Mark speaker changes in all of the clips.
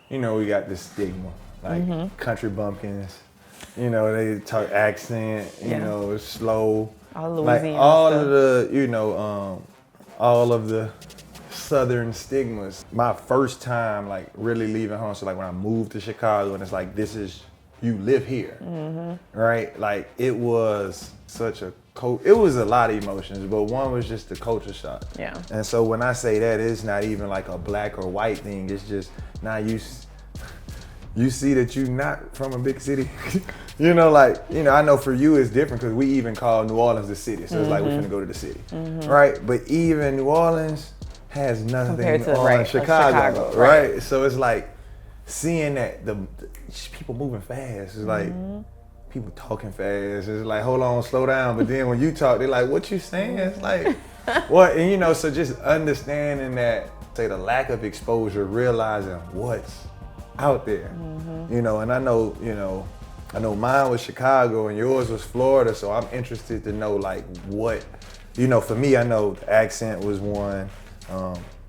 Speaker 1: you know, we got this stigma, like country bumpkins. You know, they talk accent. You know, it's slow.
Speaker 2: All Louisiana
Speaker 1: like all
Speaker 2: stuff.
Speaker 1: of the, you know, all of the Southern stigmas. My first time, like, really leaving home, so like when I moved to Chicago, and it's like, this is, you live here, right? Like, it was such a, it was a lot of emotions, but one was just the culture shock.
Speaker 2: Yeah.
Speaker 1: And so when I say that, it's not even like a black or white thing, it's just, now you see that you're not from a big city. You know, like, you know, I know for you it's different because we even call New Orleans the city. So it's like we're finna go to the city, right? But even New Orleans has nothing
Speaker 2: Compared to,
Speaker 1: on
Speaker 2: right,
Speaker 1: Chicago,
Speaker 2: Chicago,
Speaker 1: right? So it's like seeing that the people moving fast. It's like people talking fast. It's like, hold on, slow down. But then when you talk, they're like, what you saying? It's like, what? And you know, so just understanding that, say, the lack of exposure, realizing what's out there, you know, and I know, you know, I know mine was Chicago and yours was Florida, so I'm interested to know, like, what, you know, for me, I know the accent was one.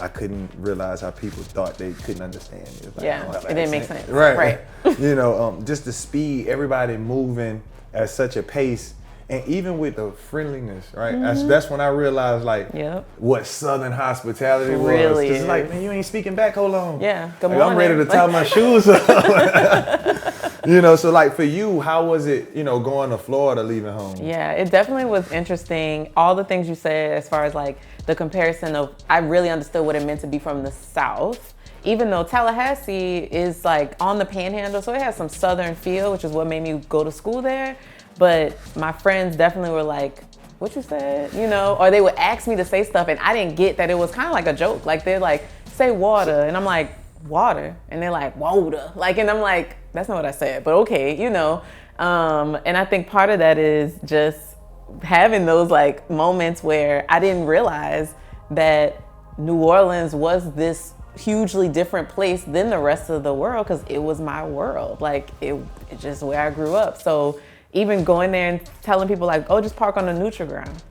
Speaker 1: I couldn't realize how people thought they couldn't understand me. Like,
Speaker 2: It didn't make sense.
Speaker 1: Right. You know, just the speed, everybody moving at such a pace, and even with the friendliness, right? That's when I realized, like, what Southern hospitality was.
Speaker 2: Really
Speaker 1: Because it's like, man, you ain't speaking back, hold on.
Speaker 2: Yeah, good
Speaker 1: like,
Speaker 2: morning.
Speaker 1: I'm ready to tie my shoes up. You know, so like for you, how was it, you know, going to Florida, leaving home?
Speaker 2: Yeah, it definitely was interesting. All the things you said as far as like the comparison of, I really understood what it meant to be from the South. Even though Tallahassee is like on the panhandle, so it has some Southern feel, which is what made me go to school there. But my friends definitely were like, what you said? You know, or they would ask me to say stuff and I didn't get that it was kind of like a joke. Like they're like, say water. And I'm like, water? And they're like, water. Like, and I'm like, that's not what I said, but okay, you know. And I think part of that is just having those like moments where I didn't realize that New Orleans was this hugely different place than the rest of the world, because it was my world. Like it's just where I grew up. So even going there and telling people like, oh, just park on the neutral ground.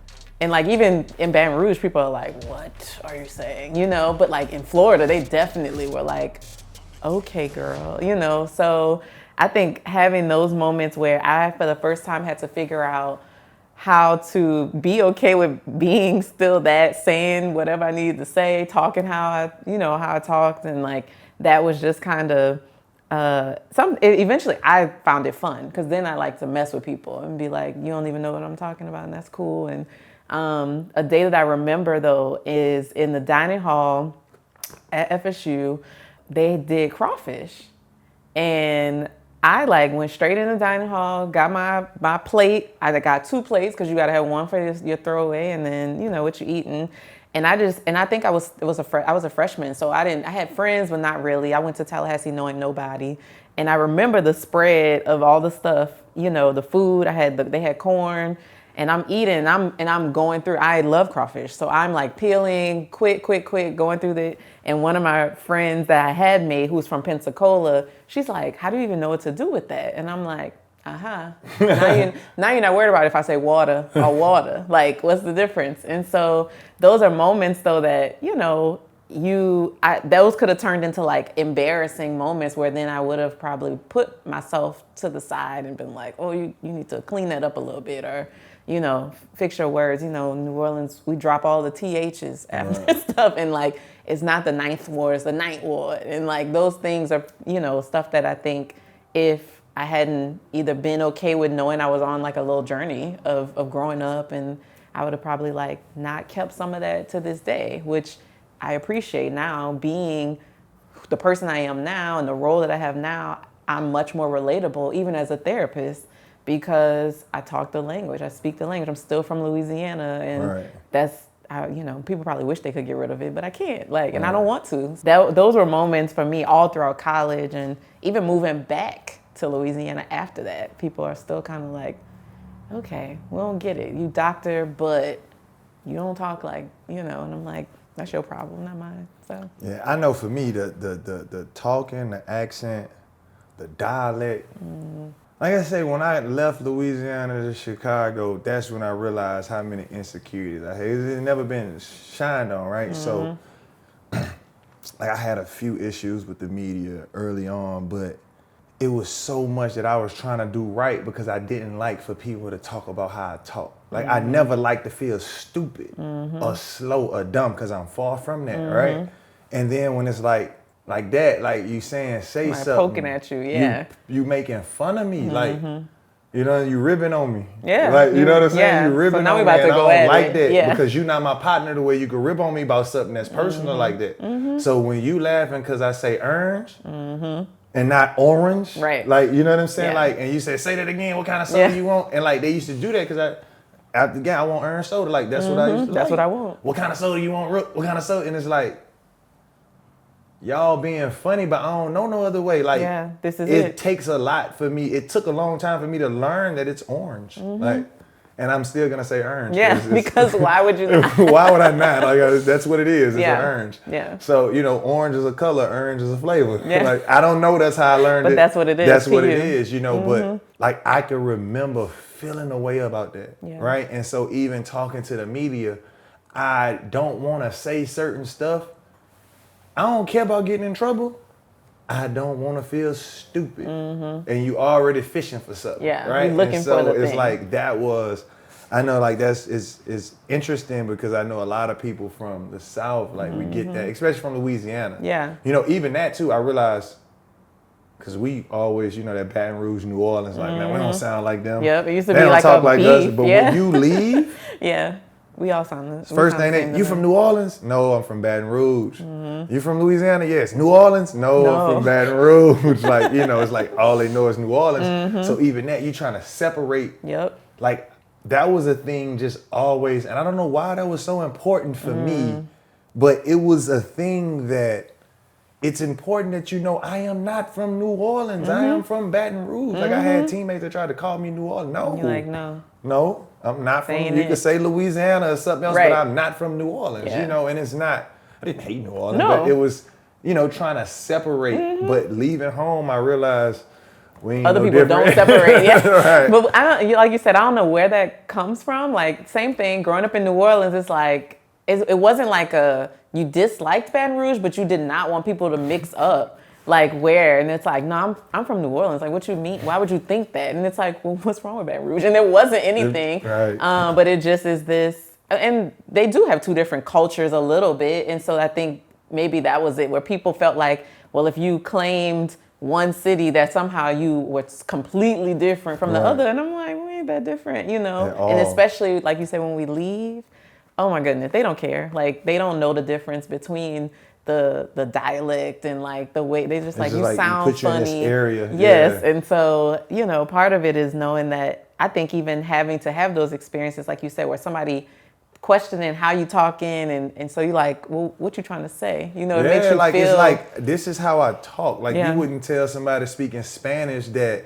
Speaker 2: And like even in Baton Rouge, people are like, what are you saying? You know, but like in Florida, they definitely were like, okay, girl, you know. So I think having those moments where I, for the first time, had to figure out how to be okay with being still that, saying whatever I needed to say, talking how I talked, and like that was just kind of eventually I found it fun, because then I like to mess with people and be like, you don't even know what I'm talking about, and that's cool. And a day that I remember though is in the dining hall at FSU, they did crawfish, and I like went straight in the dining hall, got my plate. I got 2 plates because you gotta have one for your throwaway, and then you know what you eating. And I think I was a freshman, so I had friends, but not really. I went to Tallahassee knowing nobody, and I remember the spread of all the stuff, you know, the food. They had corn, and I'm eating, and I'm going through. I love crawfish, so I'm like peeling, quick, going through the. And one of my friends that I had made, who's from Pensacola, she's like, "How do you even know what to do with that?" And I'm like, now you're not worried about if I say water or water. Like, what's the difference? And so those are moments though that, you know, those could have turned into like embarrassing moments where then I would have probably put myself to the side and been like, oh, you need to clean that up a little bit, or, you know, fix your words. You know, New Orleans, we drop all the THs after stuff, and like, it's not the ninth ward, it's the ninth ward. And like, those things are, you know, stuff that I think if I hadn't either been okay with knowing I was on like a little journey of growing up, and I would have probably like not kept some of that to this day, which I appreciate now. Being the person I am now and the role that I have now, I'm much more relatable even as a therapist, because I talk the language, I speak the language. I'm still from Louisiana, and that's, you know, people probably wish they could get rid of it, but I can't, like, and I don't want to. Those were moments for me all throughout college, and even moving back to Louisiana after that. People are still kind of like, okay, we don't get it. You doctor, but you don't talk like, you know, and I'm like, that's your problem, not mine. So
Speaker 1: yeah, I know for me, the talking, the accent, the dialect. Like I say, when I left Louisiana to Chicago, that's when I realized how many insecurities I had. It's never been shined on, right? So like I had a few issues with the media early on, but it was so much that I was trying to do right because I didn't like for people to talk about how I talk. Like I never liked to feel stupid or slow or dumb because I'm far from that, right? And then when it's like that, like you saying, say
Speaker 2: Somebody
Speaker 1: something.
Speaker 2: poking at you, yeah.
Speaker 1: You making fun of me, like, you know, you ribbing on me.
Speaker 2: Yeah.
Speaker 1: Like, you know what I'm saying?
Speaker 2: Yeah.
Speaker 1: You ribbing
Speaker 2: So now
Speaker 1: on
Speaker 2: we
Speaker 1: me
Speaker 2: about to
Speaker 1: and
Speaker 2: go
Speaker 1: I
Speaker 2: at
Speaker 1: don't like
Speaker 2: it.
Speaker 1: that
Speaker 2: Yeah.
Speaker 1: because you're not my partner the way you can rib on me about something that's personal like that. So when you laughing because I say orange and not orange,
Speaker 2: Right.
Speaker 1: like, you know what I'm saying?
Speaker 2: Yeah.
Speaker 1: Like, and you say that again, what kind of soda you want? And like, they used to do that because after the game, I want orange soda. Like, that's what I used to
Speaker 2: That's
Speaker 1: like.
Speaker 2: what I want.
Speaker 1: What kind of soda you want, Rook? What kind of soda? And it's like, y'all being funny, but I don't know no other way. Like,
Speaker 2: Yeah, this is
Speaker 1: it
Speaker 2: it.
Speaker 1: takes a lot for me. It took a long time for me to learn that it's orange. Like, and I'm still gonna say orange.
Speaker 2: Yeah, because why would you not?
Speaker 1: Why would I not? Like, that's what it is. It's
Speaker 2: Yeah.
Speaker 1: an orange.
Speaker 2: Yeah.
Speaker 1: So, you know, orange is a color, orange is a flavor.
Speaker 2: Yeah.
Speaker 1: Like, I don't know. That's how I learned it.
Speaker 2: But that's what it is
Speaker 1: That's
Speaker 2: to
Speaker 1: what
Speaker 2: you.
Speaker 1: it is, you know. But like, I can remember feeling a way about that,
Speaker 2: Yeah.
Speaker 1: right? And so even talking to the media, I don't want to say certain stuff. I don't care about getting in trouble. I don't want to feel stupid. And you already fishing for something,
Speaker 2: Yeah,
Speaker 1: right?
Speaker 2: you're looking
Speaker 1: and so
Speaker 2: for the
Speaker 1: it's
Speaker 2: thing.
Speaker 1: like that was, I know like is interesting because I know a lot of people from the South, like we get that, especially from Louisiana.
Speaker 2: Yeah.
Speaker 1: You know, even that too, I realized, because we always, you know, that Baton Rouge, New Orleans, like, man, we don't sound like them.
Speaker 2: Yep, it used to
Speaker 1: They
Speaker 2: be
Speaker 1: don't
Speaker 2: like
Speaker 1: talk
Speaker 2: a
Speaker 1: like
Speaker 2: beef.
Speaker 1: us, but
Speaker 2: Yeah.
Speaker 1: when you leave,
Speaker 2: Yeah, we all sound the
Speaker 1: first
Speaker 2: we
Speaker 1: thing
Speaker 2: sound the same
Speaker 1: you
Speaker 2: to
Speaker 1: from
Speaker 2: me.
Speaker 1: New Orleans? No, I'm from Baton Rouge. You from Louisiana? Yes. New Orleans? No,
Speaker 2: No.
Speaker 1: I'm from Baton Rouge. Like, you know, it's like all they know is New Orleans. So even that, you trying to separate.
Speaker 2: Yep.
Speaker 1: Like, that was a thing just always, and I don't know why that was so important for me, but it was a thing that it's important that you know I am not from New Orleans. I am from Baton Rouge. Like, I had teammates that tried to call me New Orleans. No.
Speaker 2: You're like, no.
Speaker 1: No, I'm not from,
Speaker 2: Saying
Speaker 1: you
Speaker 2: it.
Speaker 1: could say Louisiana or something else,
Speaker 2: Right.
Speaker 1: but I'm not from New Orleans,
Speaker 2: Yeah.
Speaker 1: you know, and it's not, I didn't hate New Orleans,
Speaker 2: No.
Speaker 1: but it was, you know, trying to separate, but leaving home, I realized we ain't
Speaker 2: Other
Speaker 1: no
Speaker 2: people
Speaker 1: different.
Speaker 2: don't separate. Yeah.
Speaker 1: Right.
Speaker 2: But like you said, I don't know where that comes from. Like, same thing, growing up in New Orleans, it's like, it wasn't like you disliked Baton Rouge, but you did not want people to mix up. Like where, and it's like, no, I'm from New Orleans. Like, what you mean? Why would you think that? And it's like, well, what's wrong with Baton Rouge? And there wasn't anything.
Speaker 1: Right.
Speaker 2: But it just is this, and they do have two different cultures a little bit. And so I think maybe that was it, where people felt like, well, if you claimed one city, that somehow you was completely different from the
Speaker 1: Right.
Speaker 2: other. And I'm like, we ain't that different, you know?
Speaker 1: At all.
Speaker 2: And especially, like you said, when we leave, oh my goodness, they don't care. Like, they don't know the difference between the dialect and like the way they just like,
Speaker 1: just
Speaker 2: you
Speaker 1: like,
Speaker 2: sound
Speaker 1: put you in
Speaker 2: funny.
Speaker 1: this area.
Speaker 2: Yes.
Speaker 1: Yeah.
Speaker 2: And so, you know, part of it is knowing that, I think even having to have those experiences, like you said, where somebody questioning how you talking and so you like, well, what you trying to say? You know, it makes you
Speaker 1: like,
Speaker 2: feel
Speaker 1: it's like, this is how I talk. Like,
Speaker 2: Yeah.
Speaker 1: you wouldn't tell somebody speaking Spanish that,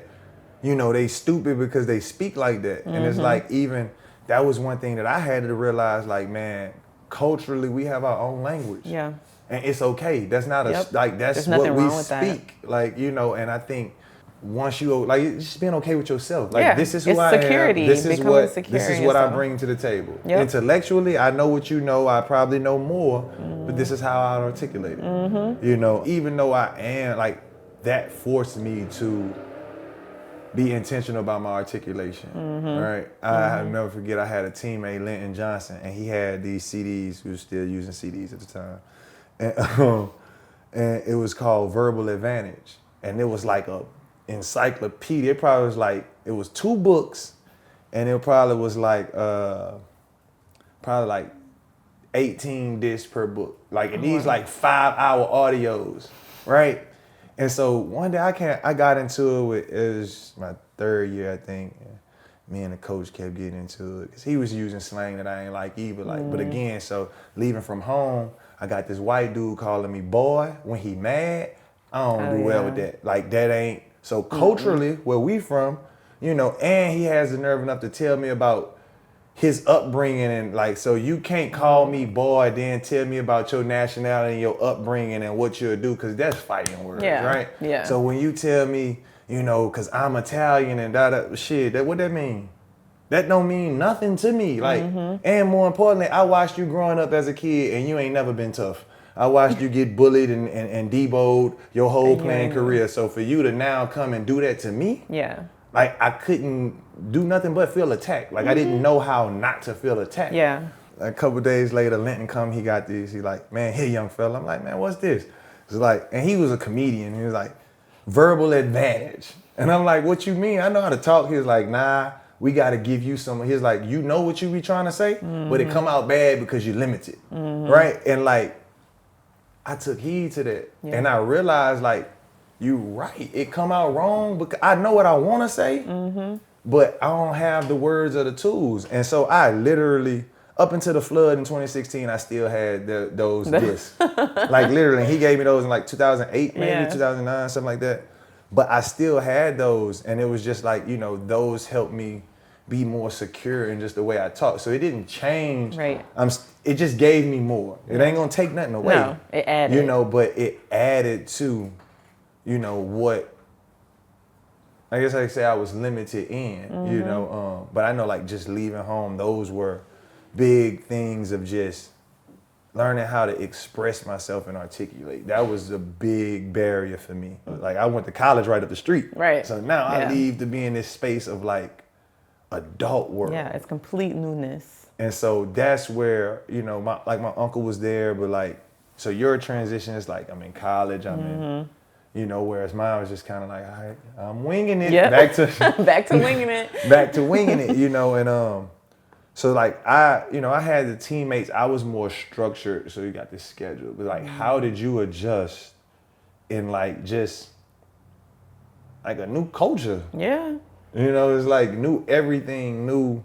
Speaker 1: you know, they stupid because they speak like that. And it's like, even, that was one thing that I had to realize, like, man, culturally, we have our own language.
Speaker 2: Yeah.
Speaker 1: And it's okay. That's not
Speaker 2: Yep.
Speaker 1: like, that's
Speaker 2: There's
Speaker 1: what
Speaker 2: nothing
Speaker 1: we
Speaker 2: wrong with that.
Speaker 1: speak. Like, you know, and I think once you, like, it's just being okay with yourself. Like,
Speaker 2: Yeah,
Speaker 1: this is who
Speaker 2: it's
Speaker 1: I
Speaker 2: security,
Speaker 1: am. This is
Speaker 2: becoming
Speaker 1: what
Speaker 2: secure
Speaker 1: this is
Speaker 2: in
Speaker 1: what I
Speaker 2: yourself.
Speaker 1: bring to the table.
Speaker 2: Yep.
Speaker 1: Intellectually, I know what you know. I probably know more, but this is how I articulate it. You know, even though I am, like, that forced me to be intentional about my articulation. Right? I'll never forget, I had a teammate, Linton Johnson, and he had these CDs. We were still using CDs at the time. And it was called Verbal Advantage. And it was like a encyclopedia. It probably was like, it was 2 books, and it probably was like, probably like 18 discs per book. Like, and these like 5-hour audios, right? And so one day I got into it was my 3rd year, I think. And me and the coach kept getting into it because he was using slang that I ain't like either. Like, but again, so leaving from home, I got this white dude calling me boy when he mad. I don't do well with that. Like, that ain't, so culturally, where we from, you know, and he has the nerve enough to tell me about his upbringing and like, so you can't call me boy, then tell me about your nationality and your upbringing and what you'll do, because that's fighting words, right?
Speaker 2: Yeah.
Speaker 1: So when you tell me, you know, because I'm Italian and shit, what that mean? That don't mean nothing to me. Like, and more importantly, I watched you growing up as a kid and you ain't never been tough. I watched you get bullied and deboed your whole
Speaker 2: And
Speaker 1: playing career. So for you to now come and do that to me,
Speaker 2: Yeah.
Speaker 1: like I couldn't do nothing but feel attacked. Like I didn't know how not to feel attacked.
Speaker 2: Yeah.
Speaker 1: A couple days later, Linton come, he got these. He like, man, hey, young fella. I'm like, man, what's this? It's like, and he was a comedian. He was like, verbal advantage. And I'm like, what you mean? I know how to talk. He was like, nah, we got to give you some. He's like, you know what you be trying to say, but it come out bad because you're limited, right? And like, I took heed to that.
Speaker 2: Yeah.
Speaker 1: And I realized like, you right. It come out wrong because I know what I want to say, but I don't have the words or the tools. And so I literally, up until the flood in 2016, I still had those discs. Like literally, he gave me those in like 2008, maybe 2009, something like that. But I still had those, and it was just like, you know, those helped me be more secure in just the way I talk. So it didn't change.
Speaker 2: Right.
Speaker 1: It just gave me more. It ain't gonna take nothing away.
Speaker 2: No, it added.
Speaker 1: You know, but it added to, you know, what I guess I could say I was limited in, you know. But I know like just leaving home, those were big things of just learning how to express myself and articulate. That was a big barrier for me. Like I went to college right up the street.
Speaker 2: Right.
Speaker 1: So now I leave to be in this space of like adult world.
Speaker 2: Yeah, it's complete newness.
Speaker 1: And so that's where, you know, my uncle was there, but like, so your transition is like, I'm in college, I'm in, you know, whereas mine was just kind of like, all right, I'm winging it.
Speaker 2: Yep.
Speaker 1: Back to
Speaker 2: Back to winging it.
Speaker 1: back to winging it, you know, and so like I had the teammates, I was more structured, so you got this schedule. But like, how did you adjust in like just like a new culture?
Speaker 2: Yeah.
Speaker 1: You know, it's like new everything, new.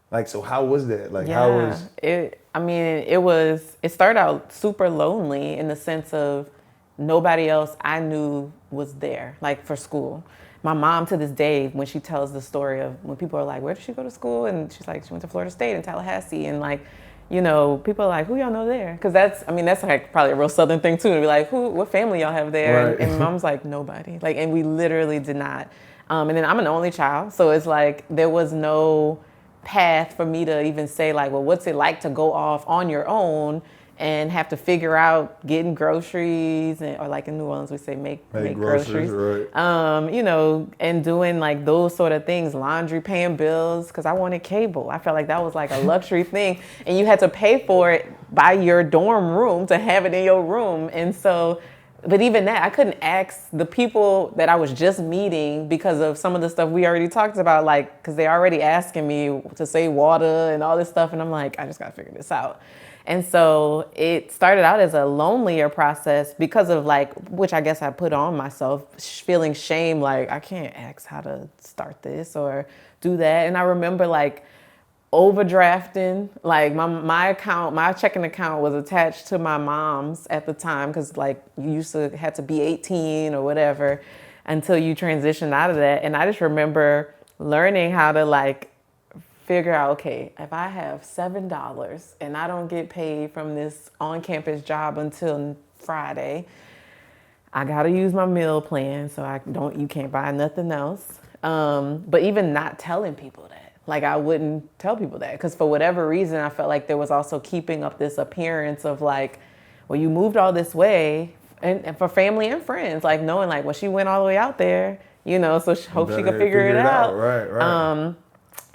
Speaker 1: Like, so how was that? Like, how was
Speaker 2: it? I mean, it started out super lonely in the sense of nobody else I knew was there, like for school. My mom to this day, when she tells the story of when people are like, where did she go to school? And she's like, she went to Florida State in Tallahassee. And like, you know, people are like, who y'all know there? Because that's like probably a real Southern thing too, to be like, what family y'all have there?
Speaker 1: Right.
Speaker 2: And mom's like, nobody. Like, and we literally did not. And then I'm an only child. So it's like, there was no path for me to even say like, well, what's it like to go off on your own and have to figure out getting groceries, or like in New Orleans we say make groceries,
Speaker 1: right.
Speaker 2: You know, and doing like those sort of things, laundry, paying bills, because I wanted cable. I felt like that was like a luxury thing, and you had to pay for it by your dorm room to have it in your room. And so, but even that, I couldn't ask the people that I was just meeting because of some of the stuff we already talked about, like, because they're already asking me to say water and all this stuff, and I'm like, I just gotta figure this out. And so it started out as a lonelier process because of like, which I guess I put on myself, feeling shame, like I can't ask how to start this or do that. And I remember like overdrafting, like my checking account was attached to my mom's at the time, because like you used to had to be 18 or whatever until you transitioned out of that. And I just remember learning how to like figure out, okay, if I have $7 and I don't get paid from this on-campus job until Friday, I gotta use my meal plan, so you can't buy nothing else. But even not telling people that, like I wouldn't tell people that, because for whatever reason, I felt like there was also keeping up this appearance of like, well, you moved all this way, and for family and friends, like knowing like, well, she went all the way out there, you know, so hope she could figure it out.
Speaker 1: Right.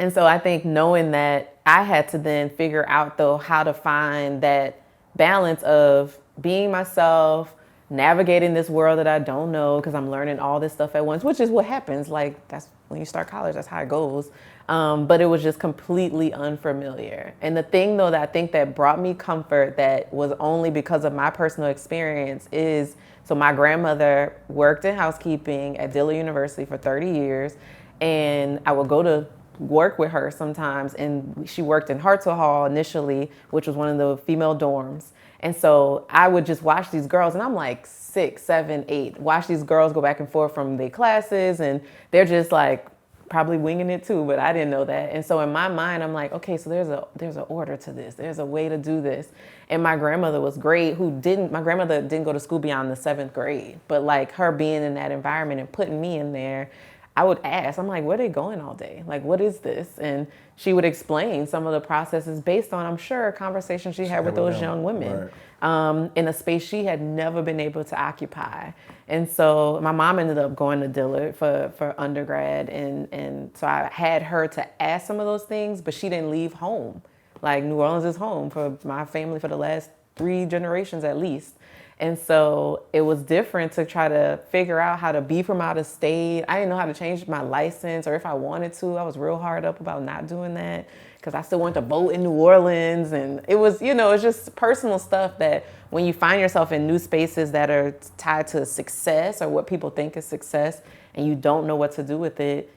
Speaker 2: And so I think knowing that, I had to then figure out though how to find that balance of being myself, navigating this world that I don't know, because I'm learning all this stuff at once, which is what happens. Like that's when you start college, that's how it goes. But it was just completely unfamiliar. And the thing though that I think that brought me comfort, that was only because of my personal experience, is so my grandmother worked in housekeeping at Dillard University for 30 years. And I would go to work with her sometimes, and she worked in Hartsell Hall initially, which was one of the female dorms. And so I would just watch these girls, and I'm like 6, 7, 8, watch these girls go back and forth from their classes, and they're just like probably winging it too, but I didn't know that. And so in my mind, I'm like, okay, so there's an order to this. There's a way to do this. And my grandmother was great, my grandmother didn't go to school beyond the 7th grade, but like her being in that environment and putting me in there, I would ask, I'm like, where are they going all day? Like, what is this? And she would explain some of the processes based on, I'm sure, conversations she had with those young women in a space she had never been able to occupy. And so my mom ended up going to Dillard for undergrad. And so I had her to ask some of those things, but she didn't leave home. Like, New Orleans is home for my family for the last 3 generations at least. And so it was different to try to figure out how to be from out of state. I didn't know how to change my license, or if I wanted to. I was real hard up about not doing that because I still wanted to vote in New Orleans. And it was, it's just personal stuff that when you find yourself in new spaces that are tied to success or what people think is success, and you don't know what to do with it,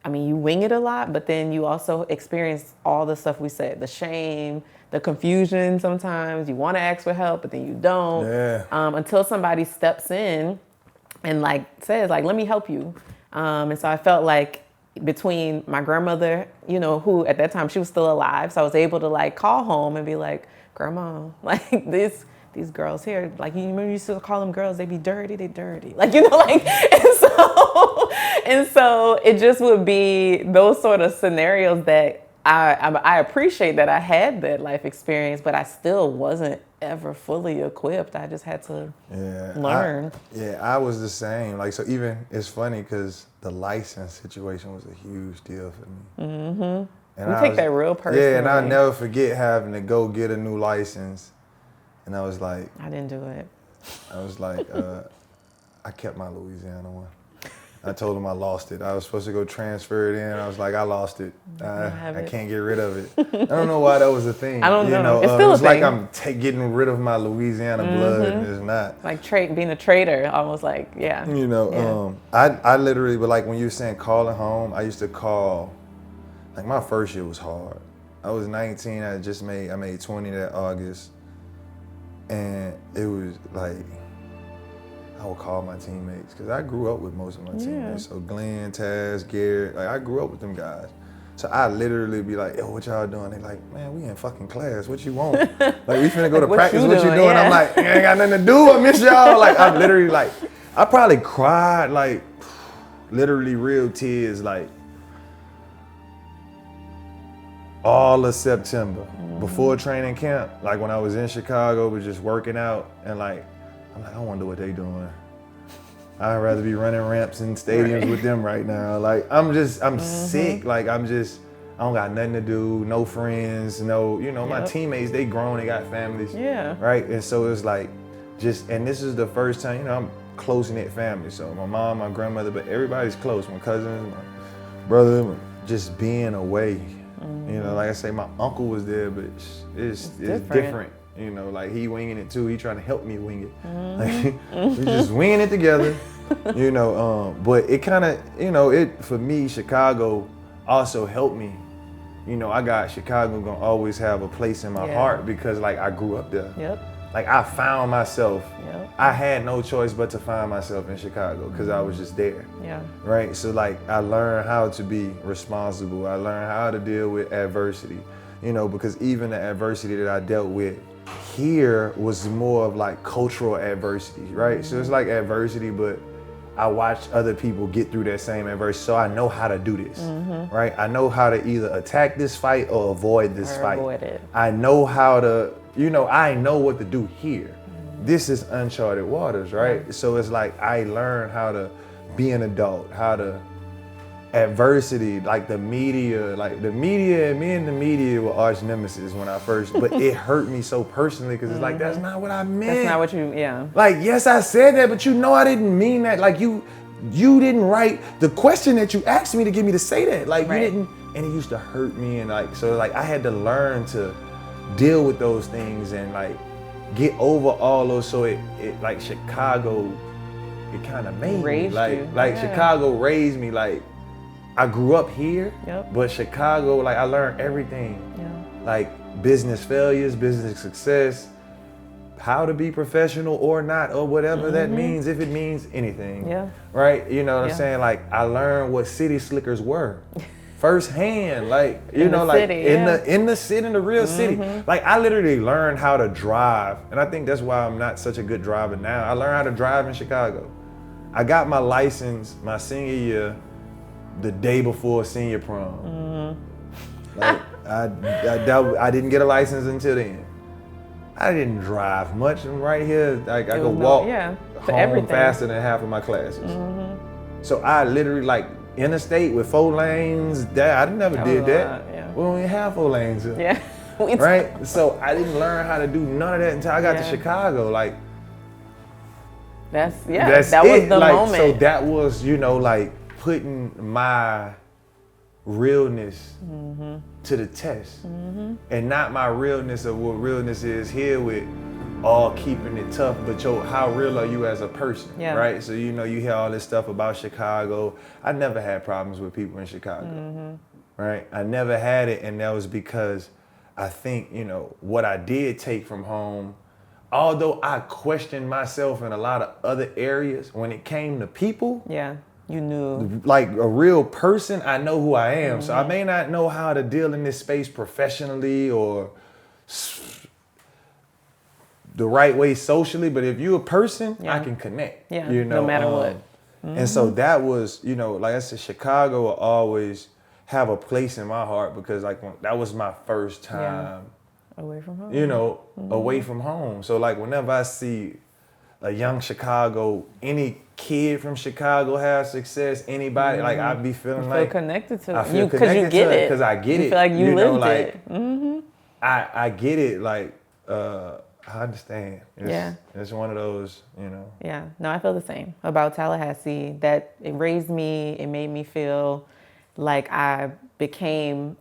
Speaker 2: I mean, you wing it a lot, but then you also experience all the stuff we said, the shame, the confusion sometimes. You want to ask for help, but then you don't. Until somebody steps in and says, let me help you. And so I felt like between my grandmother, who at that time, she was still alive. So I was able to call home and be like, Grandma, these girls here, you remember you used to call them girls, they be dirty, they dirty. And so it just would be those sort of scenarios that I appreciate that I had that life experience, but I still wasn't ever fully equipped. I just had to learn.
Speaker 1: I was the same. So even, it's funny because the license situation was a huge deal for me.
Speaker 2: Mm-hmm. And take that real personally.
Speaker 1: Yeah, and I'll never forget having to go get a new license. And I was like...
Speaker 2: I didn't do it.
Speaker 1: I was like, I kept my Louisiana one. I told him I lost it. I was supposed to go transfer it in. I was like, I lost it. I can't get rid of it. I don't know why that was a thing.
Speaker 2: I don't know. It's still a thing.
Speaker 1: Like I'm getting rid of my Louisiana blood, and it's not.
Speaker 2: Being a traitor, almost I
Speaker 1: literally, but when you were saying calling home, I used to call, my first year was hard. I was 19, I made 20 that August. And it was I would call my teammates because I grew up with most of my teammates. So Glenn, Taz, Garrett, I grew up with them guys. So I literally be like, yo, what y'all doing? They like, man, we in fucking class. What you want? We finna go to practice. What you doing? Yeah. I'm like, I ain't got nothing to do. I miss y'all. I'm literally I probably cried literally real tears all of September before training camp. When I was in Chicago, was just working out and I'm I wonder what they doing. I'd rather be running ramps in stadiums with them right now. I'm sick. I don't got nothing to do, no friends, my teammates, they grown, they got families.
Speaker 2: Yeah.
Speaker 1: Right? And so it's and this is the first time, I'm close-knit family. So my mom, my grandmother, but everybody's close. My cousins, my brother, just being away. Like I say, my uncle was there, but it's different. He winging it too. He trying to help me wing it. We just winging it together. But it kind of, for me, Chicago also helped me. I got Chicago gonna always have a place in my heart because I grew up there.
Speaker 2: Yep.
Speaker 1: I found myself.
Speaker 2: Yep.
Speaker 1: I had no choice but to find myself in Chicago because I was just there.
Speaker 2: Yeah.
Speaker 1: Right. So I learned how to be responsible. I learned how to deal with adversity. Because even the adversity that I dealt with here was more of cultural adversity, right? So it's adversity, but I watched other people get through that same adversity, so I know how to do this, right? I know how to either attack this fight or avoid this fight.
Speaker 2: Avoid it.
Speaker 1: I know how to, I know what to do here. This is uncharted waters, right? So it's I learned how to be an adult, how to adversity, the media and me and the media were arch nemesis when I first, but it hurt me so personally because it's that's not what I meant.
Speaker 2: That's not what you,
Speaker 1: yes, I said that, but I didn't mean that. You didn't write the question that you asked me to get me to say that. You didn't, and it used to hurt me. And so I had to learn to deal with those things and get over all those. So it Chicago, it kind of made
Speaker 2: raised
Speaker 1: me.
Speaker 2: You.
Speaker 1: Chicago raised me. I grew up here, but Chicago, I learned everything. Yeah. Business failures, business success, how to be professional or not, or whatever that means, if it means anything.
Speaker 2: Yeah.
Speaker 1: Right? You know what I'm saying? I learned what city slickers were. Firsthand, in the real city. I literally learned how to drive, and I think that's why I'm not such a good driver now. I learned how to drive in Chicago. I got my license my senior year. the day before senior prom. Like I didn't get a license until then. I didn't drive much. And right here, like I could walk home faster than half of my classes. So I literally like interstate with 4 lanes. I never did that. We don't even have 4 lanes here.
Speaker 2: Yeah.
Speaker 1: Right? So I didn't learn how to do none of that until I got to Chicago. Like
Speaker 2: that was the moment.
Speaker 1: So that was, like putting my realness to the test. And not my realness of what realness is here with all keeping it tough, but how real are you as a person, right? So you hear all this stuff about Chicago. I never had problems with people in Chicago, right? I never had it, and that was because I think, what I did take from home, although I questioned myself in a lot of other areas, when it came to people,
Speaker 2: you knew.
Speaker 1: Like a real person, I know who I am. So I may not know how to deal in this space professionally or the right way socially, but if you're a person, I can connect.
Speaker 2: No matter what.
Speaker 1: And so that was, like I said, Chicago will always have a place in my heart because that was my first time
Speaker 2: away from home.
Speaker 1: Away from home. So like whenever I see a young Chicago, any kid from Chicago have success, anybody, like I be feeling
Speaker 2: like connected to
Speaker 1: I feel connected to it because I get it.
Speaker 2: You feel like you lived it.
Speaker 1: I get it. Like I understand. It's one of those,
Speaker 2: Yeah. No, I feel the same about Tallahassee. That it raised me. It made me feel like I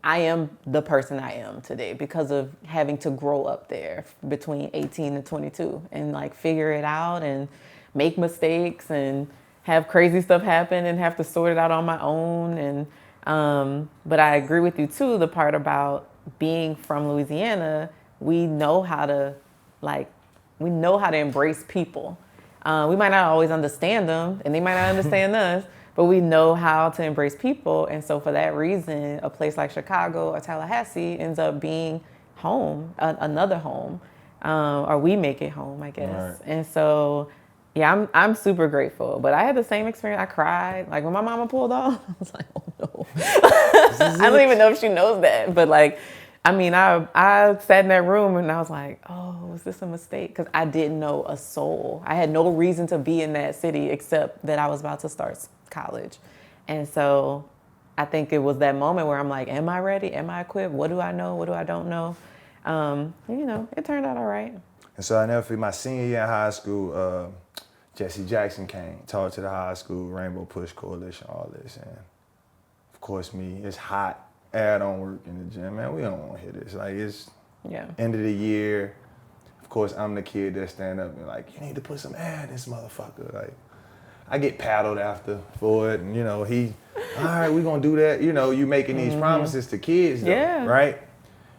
Speaker 2: am the person I am today because of having to grow up there between 18 and 22 and like figure it out and make mistakes and have crazy stuff happen and have to sort it out on my own. And but I agree with you too, the part about being from Louisiana, we know how to embrace people. We might not always understand them and they might not understand us, but we know how to embrace people. And so for that reason, a place like Chicago or Tallahassee ends up being home, another home, or we make it home, I guess. Right. And so, I'm super grateful. But I had the same experience. I cried. Like when my mama pulled off, I was like, oh no. I don't even know if she knows that. But like, I sat in that room and I was like, oh, was this a mistake? Because I didn't know a soul. I had no reason to be in that city except that I was about to start college. And so I think it was that moment where I'm like, am I ready? Am I equipped? What do I know? What do I don't know? It turned out all right.
Speaker 1: And so I never forget my senior year in high school, Jesse Jackson came, talked to the high school, Rainbow Push Coalition, all this. And of course it's hot. I don't work in the gym, man. We don't want to hear this. Like it's end of the year. Of course, I'm the kid that stand up and like, you need to put some air in this motherfucker. Like, I get paddled after for it, and all right, we gonna do that. You making these promises to kids, though, right?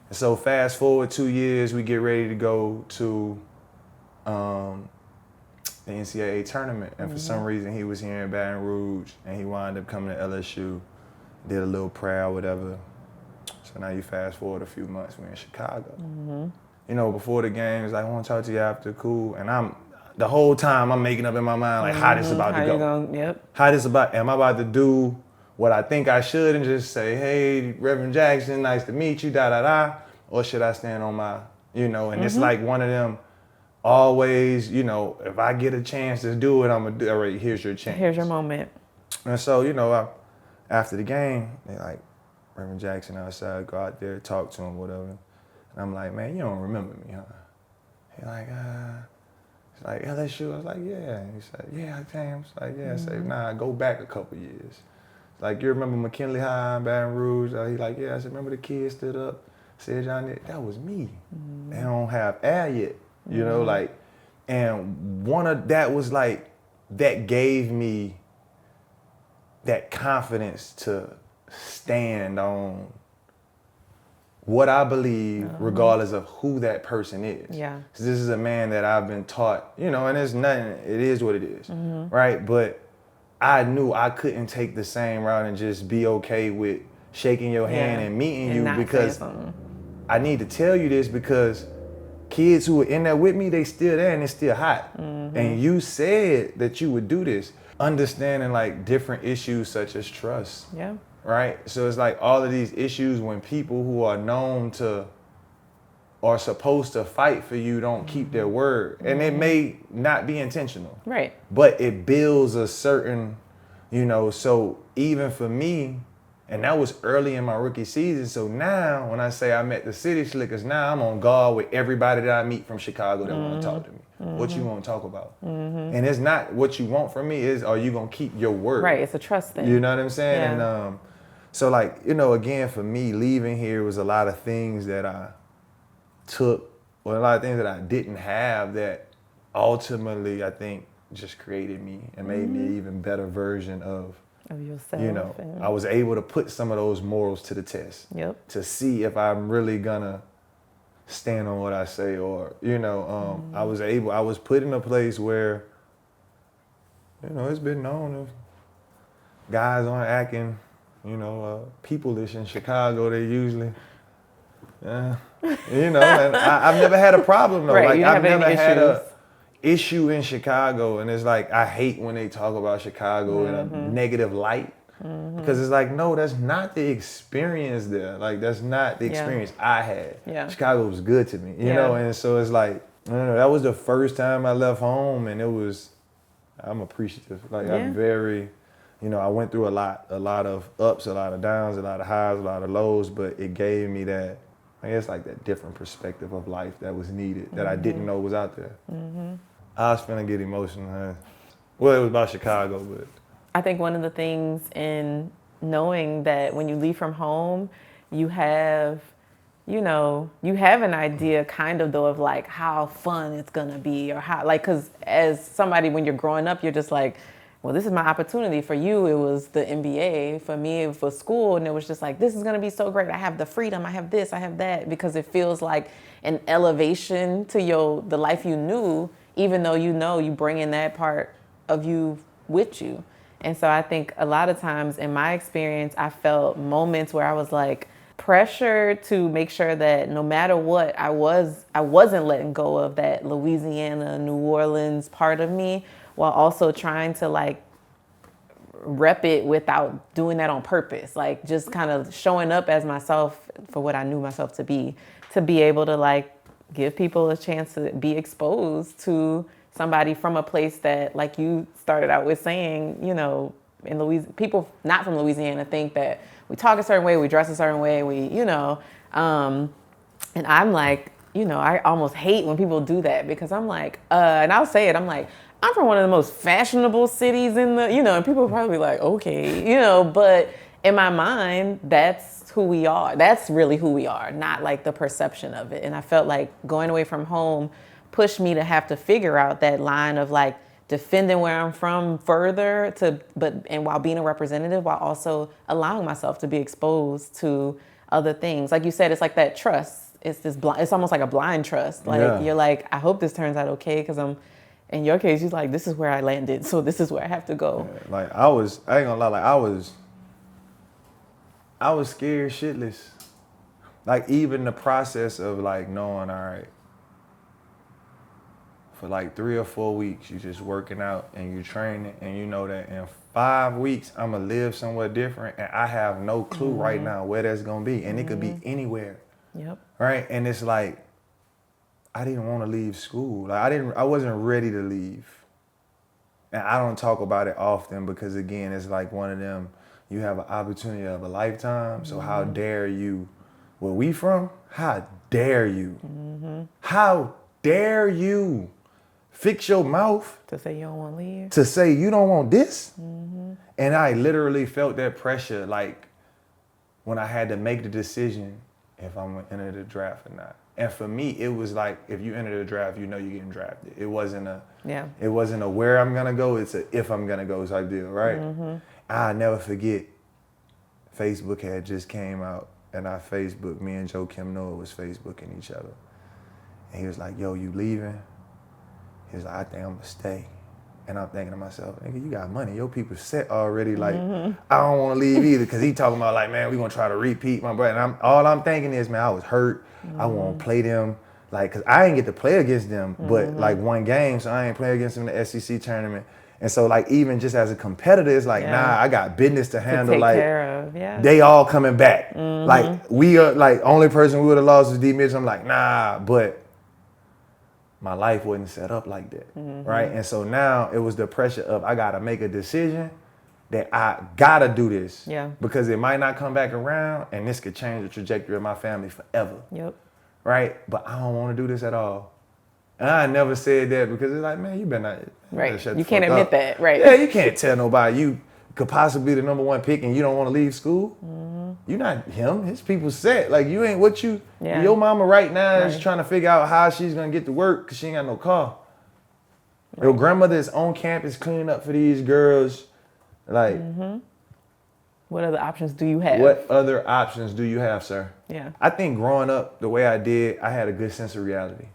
Speaker 1: And so fast forward 2 years, we get ready to go to the NCAA tournament, and for some reason he was here in Baton Rouge, and he wound up coming to LSU. Did a little prayer or whatever. So now you fast forward a few months, we're in Chicago. Before the game, it's like, I want to talk to you after, cool. And the whole time I'm making up in my mind, like, how this about to go. How this am I about to do what I think I should and just say, hey, Reverend Jackson, nice to meet you, da-da-da. Or should I stand on my, and it's like one of them, always, if I get a chance to do it, I'm going to do it. All right, here's your chance.
Speaker 2: Here's your moment.
Speaker 1: And so, after the game, they like, Reverend Jackson outside, go out there, talk to him, whatever. And I'm like, man, you don't remember me, huh? He's like, it's like, LSU? I was like, yeah. And he said, yeah, I can. It's like, yeah. I said, nah, go back a couple years. It's like, you remember McKinley High in Baton Rouge? He's like, yeah. I said, remember the kid stood up, said, John, that was me. They don't have air yet, and one of that was like, that gave me that confidence to stand on what I believe, regardless of who that person is.
Speaker 2: Yeah.
Speaker 1: Because this is a man that I've been taught, and it's nothing, it is what it is, right? But I knew I couldn't take the same route and just be okay with shaking your hand and meeting you, because I need to tell you this, because kids who were in there with me, they still there and it's still hot. And you said that you would do this. Understanding like different issues such as trust.
Speaker 2: Yeah.
Speaker 1: Right? So it's like all of these issues when people who are known to or supposed to fight for you don't keep their word. And it may not be intentional.
Speaker 2: Right.
Speaker 1: But it builds a certain, so even for me, and that was early in my rookie season. So now when I say I met the City Slickers, now I'm on guard with everybody that I meet from Chicago that want to talk to me. What you want to talk about? And it's not what you want from me, is are you going to keep your word?
Speaker 2: Right, it's a trust thing.
Speaker 1: You know what I'm saying?
Speaker 2: Yeah.
Speaker 1: And so like, again, for me, leaving here was a lot of things that I took, or a lot of things that I didn't have that ultimately I think just created me and made me an even better version of
Speaker 2: yourself.
Speaker 1: I was able to put some of those morals to the test.
Speaker 2: Yep.
Speaker 1: To see if I'm really gonna stand on what I say, or I was put in a place where it's been known if guys aren't acting people-ish in Chicago, they usually and I've never had a problem though.
Speaker 2: Right,
Speaker 1: like I've never had a issue in Chicago, and it's like I hate when they talk about Chicago in a negative light, because it's like, no, that's not the experience there. Like that's not the experience I had.
Speaker 2: Yeah.
Speaker 1: Chicago was good to me, you know, and so it's like, I don't know, that was the first time I left home, and I'm appreciative. Like I'm very, I went through a lot of ups, a lot of downs, a lot of highs, a lot of lows, but it gave me that, I guess, like that different perspective of life that was needed, that I didn't know was out there. I was finna get emotional. Well, it was about Chicago, but.
Speaker 2: I think one of the things in knowing that when you leave from home, you have an idea kind of though of like how fun it's gonna be, or how, like, cause as somebody, when you're growing up, you're just like, well, this is my opportunity. For you, it was the NBA. For me, it was school, and it was just like, this is gonna be so great. I have the freedom, I have this, I have that, because it feels like an elevation to the life you knew, even though you bring in that part of you with you. And so I think a lot of times in my experience, I felt moments where I was like pressure to make sure that no matter what, I wasn't letting go of that Louisiana, New Orleans part of me, while also trying to like rep it without doing that on purpose. Like just kind of showing up as myself for what I knew myself to be able to like give people a chance to be exposed to somebody from a place that, like you started out with saying, in Louisiana, people not from Louisiana think that we talk a certain way, we dress a certain way, and I'm like, I almost hate when people do that, because I'm like, and I'll say it, I'm like, I'm from one of the most fashionable cities in the, and people are probably like, okay, but in my mind, that's who we are. That's really who we are, not like the perception of it. And I felt like going away from home pushed me to have to figure out that line of like defending where I'm from further and while being a representative, while also allowing myself to be exposed to other things. Like you said, it's like that trust. It's almost like a blind trust. Like you're like, I hope this turns out okay, because in your case, you're like, this is where I landed, so this is where I have to go.
Speaker 1: Yeah, like I ain't gonna lie, like I was scared shitless. Like even the process of like knowing, all right, for like 3 or 4 weeks, you're just working out and you're training, and you know that in 5 weeks, I'm gonna live somewhere different, and I have no clue right now where that's gonna be, and it could be anywhere.
Speaker 2: Yep.
Speaker 1: Right, and it's like, I didn't want to leave school. Like I wasn't ready to leave. And I don't talk about it often because, again, it's like one of them, you have an opportunity of a lifetime, so how dare you, where we from, how dare you? How dare you fix your mouth
Speaker 2: to say you don't want to leave?
Speaker 1: To say you don't want this? And I literally felt that pressure, like when I had to make the decision if I'm gonna enter the draft or not. And for me, it was like, if you enter the draft, you're getting drafted. It wasn't a where I'm gonna go, it's a if I'm gonna go type deal, right? I'll never forget, Facebook had just came out, and me and Joe Kim Noah was Facebooking each other. And he was like, yo, you leaving? He was like, I think I'm gonna stay. And I'm thinking to myself, nigga, you got money. Your people set already. Like, I don't want to leave either, because he talking about like, man, we gonna try to repeat, my brother. And all I'm thinking is, man, I was hurt. I won't play them Like, cause I ain't get to play against them, but like one game, so I ain't play against them in the SEC tournament. And so like even just as a competitor, it's like, nah, I got business to handle.
Speaker 2: Take
Speaker 1: like
Speaker 2: care of,
Speaker 1: they all coming back. Like we are like only person we would have lost is D Mitchell. I'm like, nah, but my life wasn't set up like that. Right. And so now it was the pressure of I gotta make a decision that I gotta do this.
Speaker 2: Yeah.
Speaker 1: Because it might not come back around and this could change the trajectory of my family forever.
Speaker 2: Yep.
Speaker 1: Right? But I don't want to do this at all. And I never said that because it's like, man, you better not.
Speaker 2: Right.
Speaker 1: Shut
Speaker 2: You
Speaker 1: the
Speaker 2: can't
Speaker 1: fuck
Speaker 2: admit
Speaker 1: up.
Speaker 2: that. Right.
Speaker 1: Yeah, you can't tell nobody you could possibly be the number one pick and you don't want to leave school. You're not him. His people set. Like, you ain't what you.
Speaker 2: Yeah.
Speaker 1: Your mama right now is trying to figure out how she's going to get to work because she ain't got no car. Right. Your grandmother is on campus cleaning up for these girls. Like,
Speaker 2: what other options do you have?
Speaker 1: What other options do you have, sir?
Speaker 2: Yeah.
Speaker 1: I think growing up the way I did, I had a good sense of reality.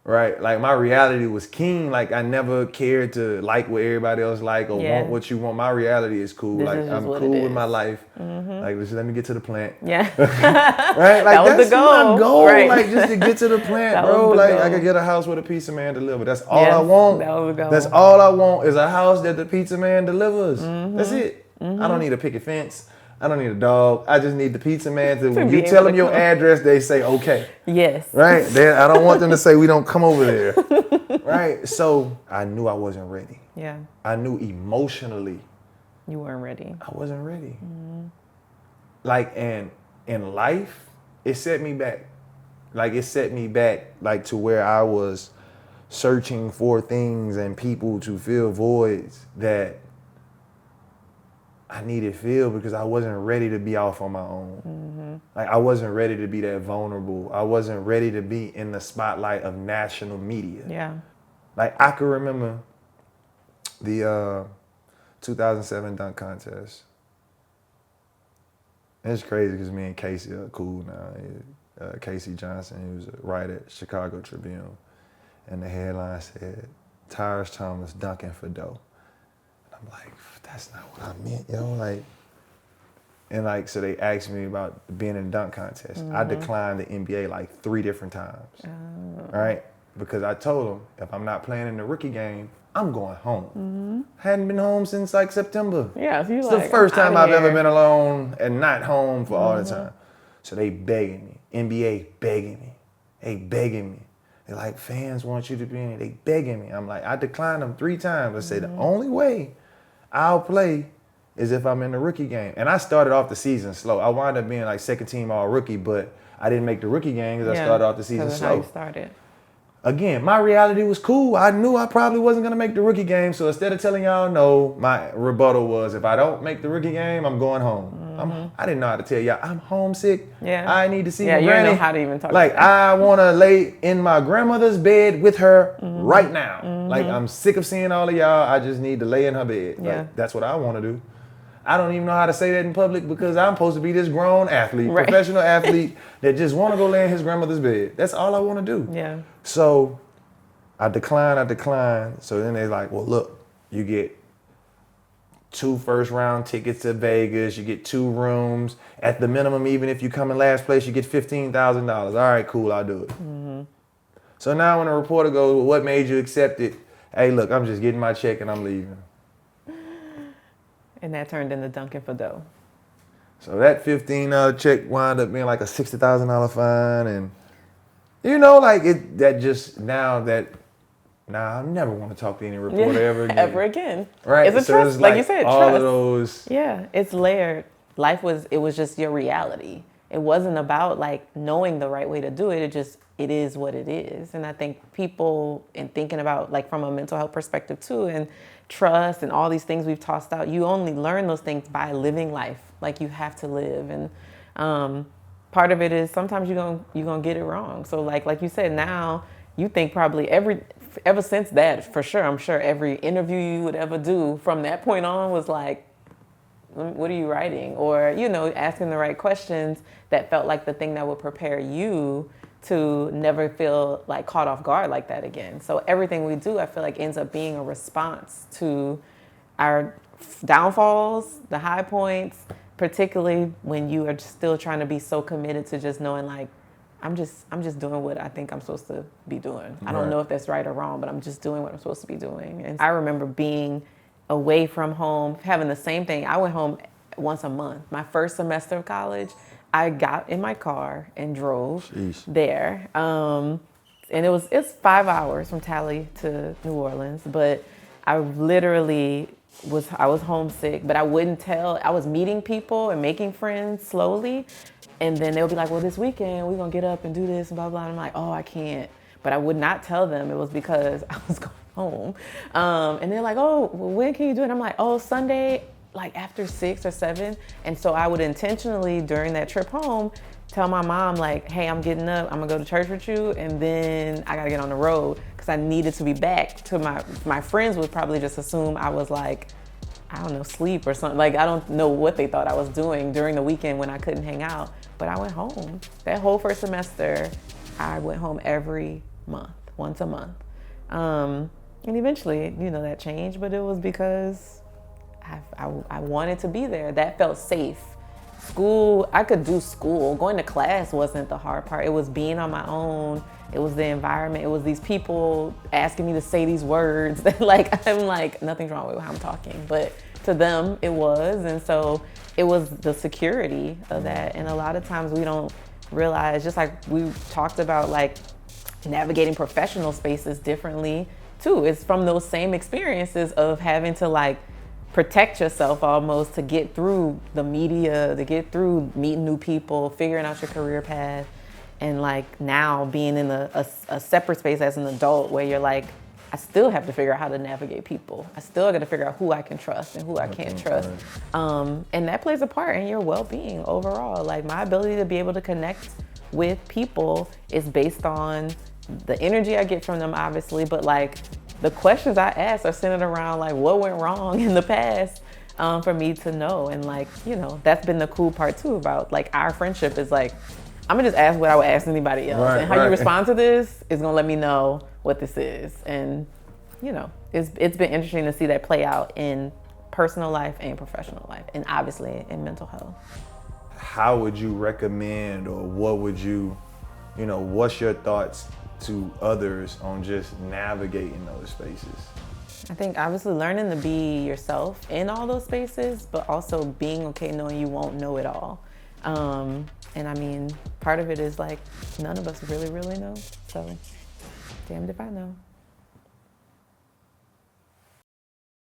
Speaker 1: Right? Like my reality was keen. Like I never cared to like what everybody else like or want what you want. My reality is cool.
Speaker 2: This
Speaker 1: like
Speaker 2: is
Speaker 1: I'm
Speaker 2: what
Speaker 1: cool with my life. Like just let me get to the plant.
Speaker 2: Yeah.
Speaker 1: Right? Like
Speaker 2: that was
Speaker 1: that's
Speaker 2: the goal.
Speaker 1: my goal.
Speaker 2: Right.
Speaker 1: Like just to get to the plant,
Speaker 2: That
Speaker 1: bro.
Speaker 2: was the
Speaker 1: Like
Speaker 2: goal.
Speaker 1: I could get a house with a pizza man deliver. That's all I want.
Speaker 2: That was the goal.
Speaker 1: That's all I want is a house that the pizza man delivers. That's it. I don't need a picket fence. I don't need a dog. I just need the pizza man to when you tell them your address, they say okay.
Speaker 2: Yes.
Speaker 1: Right? I don't want them to say we don't come over there. Right? So I knew I wasn't ready.
Speaker 2: Yeah.
Speaker 1: I knew emotionally
Speaker 2: You weren't ready.
Speaker 1: I wasn't ready. Like, and in life, it set me back. Like it set me back like to where I was searching for things and people to fill voids that I needed filled because I wasn't ready to be off on my own. Like I wasn't ready to be that vulnerable. I wasn't ready to be in the spotlight of national media.
Speaker 2: Yeah.
Speaker 1: Like I could remember the 2007 dunk contest. It's crazy because me and Casey are cool now. Casey Johnson, he was a writer at Chicago Tribune. And the headline said, Tyrus Thomas dunking for dough. And I'm like, that's not what I meant, like. And like, so they asked me about being in a dunk contest. I declined the NBA like 3 different times, right? Because I told them, if I'm not playing in the rookie game, I'm going home. Hadn't been home since like September.
Speaker 2: Yeah, so
Speaker 1: it's the first time I've ever been alone and not home for all the time. So they begging me, NBA begging me, they begging me. They're like, fans want you to be in it, they begging me. I'm like, I declined them 3 times. I said, the only way I'll play is if I'm in the rookie game. And I started off the season slow. I wound up being like second team all rookie, but I didn't make the rookie game because I started off the season slow.
Speaker 2: How you started.
Speaker 1: Again, my reality was cool. I knew I probably wasn't gonna make the rookie game. So instead of telling y'all no, my rebuttal was if I don't make the rookie game, I'm going home. I didn't know how to tell y'all I'm homesick.
Speaker 2: Yeah.
Speaker 1: I need to see my
Speaker 2: you
Speaker 1: granny.
Speaker 2: didn't know how to even talk
Speaker 1: Like
Speaker 2: about that.
Speaker 1: I wanna lay in my grandmother's bed with her right now. Like I'm sick of seeing all of y'all. I just need to lay in her bed.
Speaker 2: Yeah.
Speaker 1: Like, that's what I wanna do. I don't even know how to say that in public because I'm supposed to be this grown athlete, professional athlete that just want to go lay in his grandmother's bed. That's all I want to do.
Speaker 2: Yeah.
Speaker 1: So I declined. So then they're like, well, look, you get 2 first-round tickets to Vegas. You get 2 rooms. At the minimum, even if you come in last place, you get $15,000. All right, cool, I'll do it. So now when a reporter goes, well, what made you accept it? Hey, look, I'm just getting my check and I'm leaving.
Speaker 2: And that turned into dunking for dough.
Speaker 1: So that $15 check wound up being like a $60,000 fine, and like it. That just now I never want to talk to any reporter ever again.
Speaker 2: Ever again.
Speaker 1: Right?
Speaker 2: It's a trust, like you said,
Speaker 1: all
Speaker 2: trust.
Speaker 1: of those.
Speaker 2: Yeah, it's layered. It was just your reality. It wasn't about like knowing the right way to do it. It is what it is. And I think people in thinking about like from a mental health perspective too, and trust and all these things we've tossed out, you only learn those things by living life. Like you have to live. And part of it is sometimes you're gonna get it wrong. So like you said, now you think probably ever since that, for sure, I'm sure every interview you would ever do from that point on was like, what are you writing? Or, asking the right questions that felt like the thing that would prepare you to never feel like caught off guard like that again. So everything we do, I feel like ends up being a response to our downfalls, the high points, particularly when you are still trying to be so committed to just knowing like, I'm just doing what I think I'm supposed to be doing. I don't know if that's right or wrong, but I'm just doing what I'm supposed to be doing. And I remember being away from home, having the same thing. I went home once a month. My first semester of college, I got in my car and drove there. And it's 5 hours from Tally to New Orleans, but I literally I was homesick, but I wouldn't tell. I was meeting people and making friends slowly. And then they'll be like, well, this weekend we're gonna get up and do this and blah, blah. And I'm like, oh, I can't. But I would not tell them it was because I was going home. And they're like, oh, well, when can you do it? And I'm like, oh, Sunday, like after 6 or 7. And so I would intentionally, during that trip home, tell my mom like, hey, I'm getting up, I'm gonna go to church with you, and then I gotta get on the road because I needed to be back to my friends would probably just assume I was like, I don't know, sleep or something. Like, I don't know what they thought I was doing during the weekend when I couldn't hang out. But I went home. That whole first semester, I went home every month, once a month. And eventually, that changed, but it was because I wanted to be there. That felt safe. School, I could do school. Going to class wasn't the hard part. It was being on my own. It was the environment. It was these people asking me to say these words. I'm like, nothing's wrong with how I'm talking. But to them, it was. And so it was the security of that. And a lot of times we don't realize, just like we talked about, like navigating professional spaces differently too. It's from those same experiences of having to like protect yourself almost to get through the media, to get through meeting new people, figuring out your career path. And like now being in a separate space as an adult where you're like, I still have to figure out how to navigate people. I still got to figure out who I can trust and who I can't trust. And that plays a part in your well-being overall. Like my ability to be able to connect with people is based on the energy I get from them, obviously, but like the questions I ask are centered around like what went wrong in the past for me to know. And like, that's been the cool part too about like our friendship is like, I'm gonna just ask what I would ask anybody else. And how you respond to this is gonna let me know what this is. And it's been interesting to see that play out in personal life and professional life, and obviously in mental health.
Speaker 1: How would you recommend, or what would you, what's your thoughts to others on just navigating those spaces?
Speaker 2: I think obviously learning to be yourself in all those spaces, but also being okay knowing you won't know it all. And I mean, part of it is like, none of us really, really know. So, damned if I know.